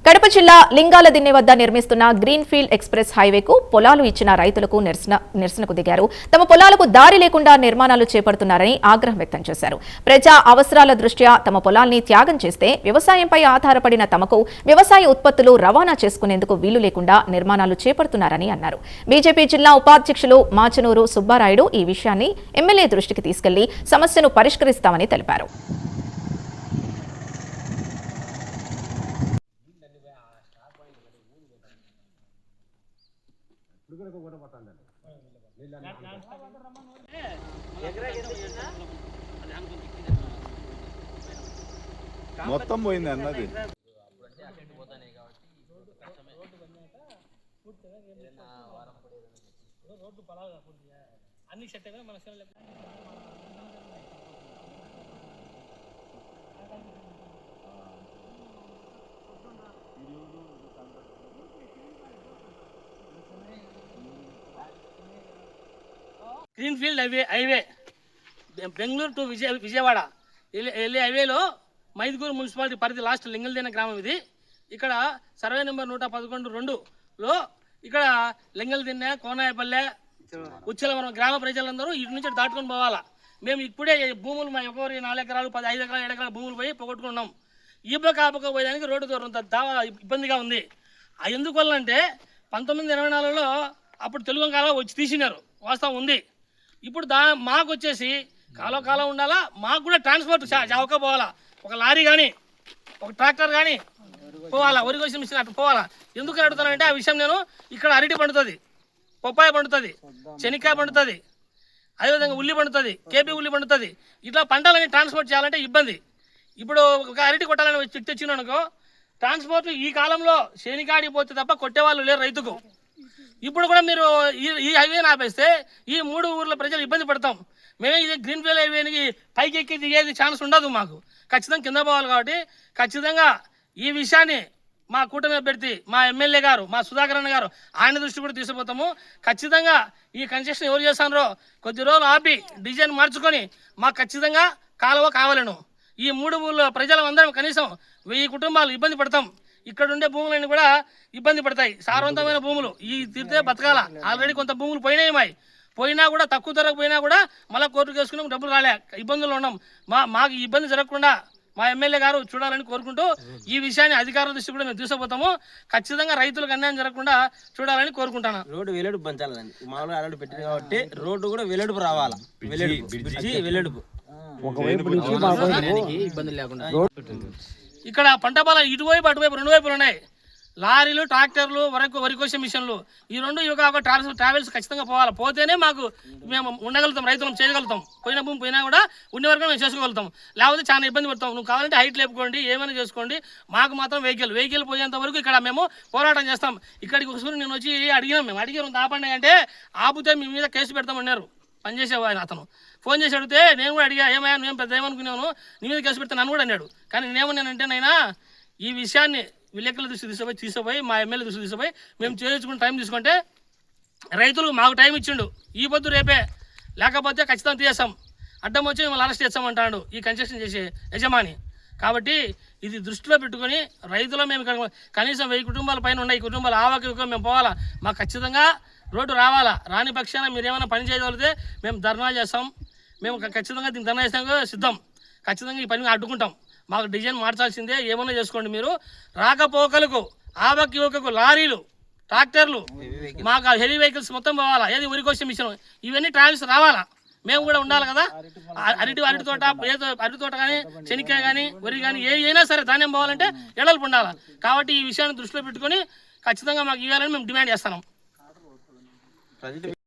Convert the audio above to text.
కడప జిల్లా లింగాల దిన్నె వద్ద నిర్మిస్తున్న గ్రీన్ ఫీల్డ్ ఎక్స్ప్రెస్ హైవేకు పొలాలు ఇచ్చిన రైతులకు నిరసనకు దిగారు. తమ పొలాలకు దారి లేకుండా నిర్మాణాలు చేపడుతున్నారని ఆగ్రహం వ్యక్తం చేశారు. ప్రజా అవసరాల దృష్ట్యా తమ పొలాల్ని త్యాగం చేస్తే వ్యవసాయంపై ఆధారపడిన తమకు వ్యవసాయ ఉత్పత్తులు రవాణా చేసుకునేందుకు వీలు లేకుండా నిర్మాణాలు చేపడుతున్నారని అన్నారు. బీజేపీ జిల్లా ఉపాధ్యక్షులు మాచనూరు సుబ్బారాయుడు ఈ విషయాన్ని ఎమ్మెల్యే దృష్టికి తీసుకెళ్లి సమస్యను పరిష్కరిస్తామని తెలిపారు. మొత్తం పోయింది అన్నది. Green field highway Bengaluru to Vijayawada వెళ్ళే హైవేలో మైదుగూరు మున్సిపాలిటీ పరిధి లాస్ట్ లింగల్దిన్నె గ్రామం ఇది. ఇక్కడ సర్వే నెంబర్ 111-2లో ఇక్కడ లింగల్దిన్నె, కోనాయపల్లె, ఉచ్చలవరం గ్రామ ప్రజలందరూ ఇటు నుంచి దాటుకొని పోవాలా. మేము ఇప్పుడే భూములు మా ఎవరి 4 ఎకరాలు 5 ఎకరాలు 7 ఎకరాలు భూములు పోయి పోగొట్టుకున్నాం. ఈపకాపక పోయేదానికి రోడ్డు దూరం ఇబ్బందిగా ఉంది. ఎందువల్లంటే 1924లో అప్పుడు తెలుగు కాలం వచ్చి తీసినారు, వాస్తవం ఉంది. ఇప్పుడు మాకు వచ్చేసి కాలం ఉండాలా, మాకు కూడా ట్రాన్స్పోర్ట్ చౌక పోవాలా. ఒక లారీ కానీ ఒక ట్రాక్టర్ కానీ పోవాలా, వరి కోసిన మిషన్ అటు పోవాలా. ఎందుకు అడుగుతానంటే ఆ విషయం నేను ఇక్కడ అరటి పండుతుంది, పప్పాయ పండుతుంది, శనక్కాయ పండుతుంది, అదేవిధంగా ఉల్లి పండుతుంది, కేపీ ఉల్లి పండుతుంది. ఇట్లా పంటలని ట్రాన్స్పోర్ట్ చేయాలంటే ఇబ్బంది. ఇప్పుడు ఒక అరటి కొట్టాలని చెక్ తెచ్చినానుకో ట్రాన్స్పోర్ట్ ఈ కాలంలో శనికాడికి పోతే తప్ప కొట్టేవాళ్ళు లేరు రైతుకు. ఇప్పుడు కూడా మీరు ఈ హైవేని ఆపేస్తే ఈ 3 ఊర్ల ప్రజలు ఇబ్బంది పడతాం. మేమే ఇది గ్రీన్ ఫీల్డ్ హైవేకి పైకి ఎక్కి దిగేది ఛాన్స్ ఉండదు. మాకు ఖచ్చితంగా కింద పోవాలి. కాబట్టి ఖచ్చితంగా ఈ విషయాన్ని మా కూటమి అభ్యర్థి మా ఎమ్మెల్యే గారు మా సుధాకర్ అన్న గారు ఆయన దృష్టి కూడా తీసుకుపోతాము. ఖచ్చితంగా ఈ కన్స్ట్రక్షన్ ఎవరు చేస్తారో కొద్ది రోజులు ఆపి డిజైన్ మార్చుకొని మాకు ఖచ్చితంగా కాలువ కావాలను. ఈ 3 ఊర్ల ప్రజలందరం కనీసం 1000 కుటుంబాలు ఇబ్బంది పడతాం. ఇక్కడ ఉండే భూములన్నీ కూడా ఇబ్బంది పడతాయి. సారవంతమైన భూములు ఈ తీరితే బతకాల. ఆల్రెడీ కొంత భూములు పోయినా కూడా తక్కువ ధరకు పోయినా కూడా మళ్ళీ కోర్టుకు వేసుకుని డబ్బులు రాలే, ఇబ్బందులు ఉన్నాం. మాకు ఇబ్బంది జరగకుండా మా ఎమ్మెల్యే గారు చూడాలని కోరుకుంటూ ఈ విషయాన్ని అధికారుల దృష్టి కూడా మేము తీసుకుపోతాము. ఖచ్చితంగా రైతులకు అన్యాయం జరగకుండా చూడాలని కోరుకుంటాను. రోడ్డు వెలుడు పెంచాలండి. మామూలుగా అలవాటు పెట్టింది కాబట్టి రోడ్డు కూడా వెలుడుపు రావాలా. వెలుడుపు ఇబ్బంది లేకుండా. ఇక్కడ పంట పొలం ఇటువైపు అటువైపు 2 వైపులు ఉన్నాయి. లారీలు, ట్రాక్టర్లు, వరి కోసే మిషన్లు ఈ 2 ఇవి కాక ట్రావెల్స్ ఖచ్చితంగా పోవాలి. పోతేనే మాకు మేము ఉండగలుగుతాం, రైతులం చేయగలుగుతాం. పోయిన భూమి పోయినా కూడా ఉండే వరకు మేము చేసుకోగలుగుతాం. లేకపోతే చాలా ఇబ్బంది పడతాం. నువ్వు కావాలంటే హైట్ లేపుకోండి, ఏమైనా చేసుకోండి, మాకు మాత్రం వెహికల్ పోయేంత వరకు ఇక్కడ మేము పోరాటం చేస్తాం. ఇక్కడికి ఒకసారి నేను వచ్చి అడిగాను ఆపండి అంటే ఆపితే మీ మీద కేసు పెడతామన్నారు. పనిచేసేవా అతను ఫోన్ చేసి అడిగితే నేను కూడా అడిగా, ఏమయ్యా మేము పెద్ద ఏమనుకున్నాను, నీ మీద కేసు పెడతాను అని కూడా అన్నాడు. కానీ నేనేమన్నానంటే నైనా ఈ విషయాన్ని విలేకరుల దృష్టి తీసుకుపోయి మా ఎమ్మెల్యే దృష్టి తీసుకుపోయి మేము చేయించుకుని టైం తీసుకుంటే రైతులు మాకు టైం ఇచ్చిండు. ఈ పొద్దు రేపే, లేకపోతే ఖచ్చితంగా తీసేస్తాం, అడ్డం వచ్చి మిమ్మల్ని అరెస్ట్ చేస్తామంటాడు ఈ కన్స్ట్రక్షన్ చేసే యజమాని. కాబట్టి ఇది దృష్టిలో పెట్టుకొని రైతులు మేము కనీసం 1000 కుటుంబాల పైన ఉన్నాయి. ఈ కుటుంబాలు ఆవకి మేము పోవాలా. మాకు ఖచ్చితంగా రోడ్డు రావాలా. రాని పక్షాన మీరు ఏమైనా పని చేయగలిగితే మేము ధర్నా చేస్తాం. మేము ఖచ్చితంగా దీన్ని ధర్నా చేస్తాం సిద్ధం. ఖచ్చితంగా ఈ పని అడ్డుకుంటాం. మాకు డిజైన్ మార్చాల్సిందే, ఏమన్నా చేసుకోండి మీరు. రాకపోకలకు ఆవకి యువకకు లారీలు, ట్రాక్టర్లు, మాకు హెవీ వెహికల్స్ మొత్తం పోవాలా. ఏది వరి కోసే మిషన్ ఇవన్నీ ట్రావెల్స్ రావాలా. మేము కూడా ఉండాలి కదా. అరటి తోట కానీ శనిక్కాయ కానీ వరి కానీ అయినా సరే ధాన్యం పోవాలంటే ఎడలు ఉండాలి. కాబట్టి ఈ విషయాన్ని దృష్టిలో పెట్టుకొని ఖచ్చితంగా మాకు ఇవ్వాలని మేము డిమాండ్ చేస్తున్నాం.